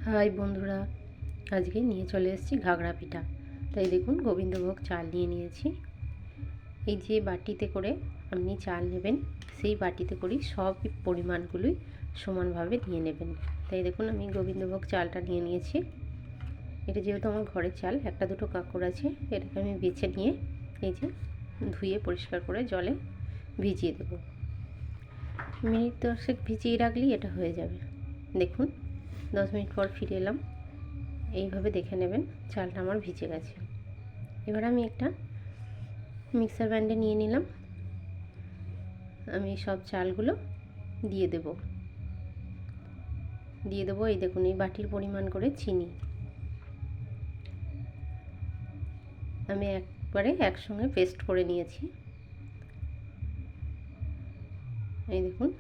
High বন্ধুরা, আজকে নিয়ে চলে এসেছি ঘাগড়া পিঠা। তাই দেখুন গোবিন্দভোগ চাল নিয়ে নিয়েছি। এই যে বাটিতে করে আপনি চাল নেবেন, সেই বাটিতে করেই সব পরিমাণগুলোই সমানভাবে নিয়ে নেবেন। তাই দেখুন আমি গোবিন্দভোগ চালটা নিয়ে নিয়েছি। এটা যেহেতু আমার ঘরের চাল, একটা দুটো কাঁকড় আছে, এটাকে আমি বেছে নিয়ে এই যে ধুয়ে পরিষ্কার করে জলে ভিজিয়ে দেবো। মিনিট 10 ভিজিয়ে রাখলেই এটা হয়ে যাবে। দেখুন 10 মিনিট পর ফিরে এলাম। এইভাবে দেখে নেবেন চালটা আমার ভিজে গেছে। এবার আমি একটা মিক্সার গ্রাইন্ডারে নিয়ে নিলাম। আমি সব চালগুলো দিয়ে দেব। এই দেখুন এই বাটির পরিমাণ করে চিনি আমি একবারে একসঙ্গে পেস্ট করে নিয়েছি। এই দেখুন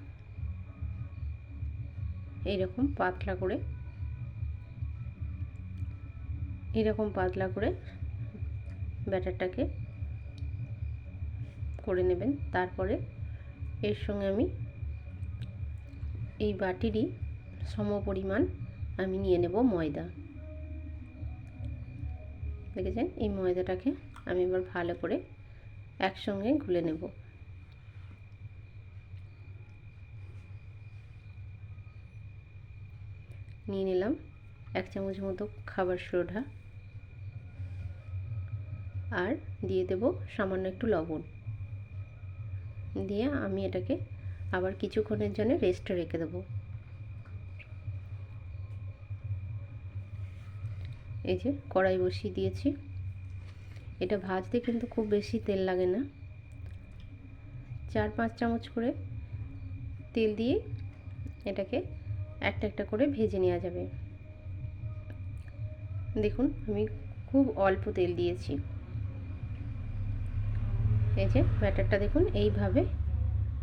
এইরকম পাতলা করে ব্যাটারটাকে করে নেবেন। তারপরে এর সঙ্গে আমি এই বাটিরই সমপরিমাণ আমি নিয়ে নেব ময়দা। দেখেছেন, এই ময়দাটাকে আমি এবার ভালো করে একসঙ্গে গুলে নেব। নিয়ে নিলাম 1 চামচ মতো খাবার সোডা, আর দিয়ে দেব সামান্য একটু লবণ। দিয়ে আমি এটাকে আবার কিছুক্ষণের জন্য রেস্টে রেখে দেবো। এই যে কড়াই বসিয়ে দিয়েছি। এটা ভাজতে কিন্তু খুব বেশি তেল লাগে না, 4-5 চামচ করে তেল দিয়ে এটাকে একটা একটা করে ভেজে নেওয়া যাবে। দেখুন আমি খুব অল্প তেল দিয়েছি। এই যে ব্যাটারটা দেখুন এইভাবে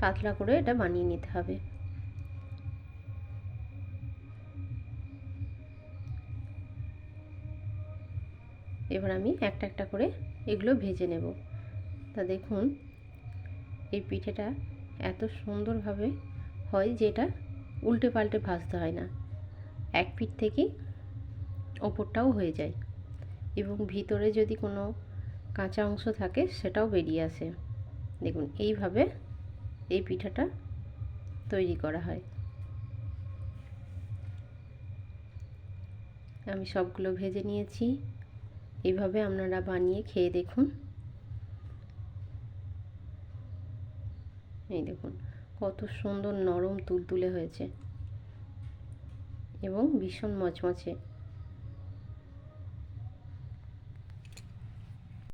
পাতলা করে এটা বানিয়ে নিতে হবে। এবার আমি একটা একটা করে এগুলো ভেজে নেব। তা দেখুন এই পিঠেটা এত সুন্দরভাবে হয় যে এটা উল্টে পাল্টে ভাজতে হয় না, এক পিঠ থেকেই ওপরটাও হয়ে যায়, এবং ভিতরে যদি কোনো কাঁচা অংশ থাকে সেটাও বেরিয়ে আসে। দেখুন এইভাবে এই পিঠাটা তৈরি করা হয়। আমি সবগুলো ভেজে নিয়েছি। এইভাবে আপনারা বানিয়ে খেয়ে দেখুন। এই দেখুন কত সুন্দর নরম তুলতুলে হয়েছে এবং ভীষণ মচমচে।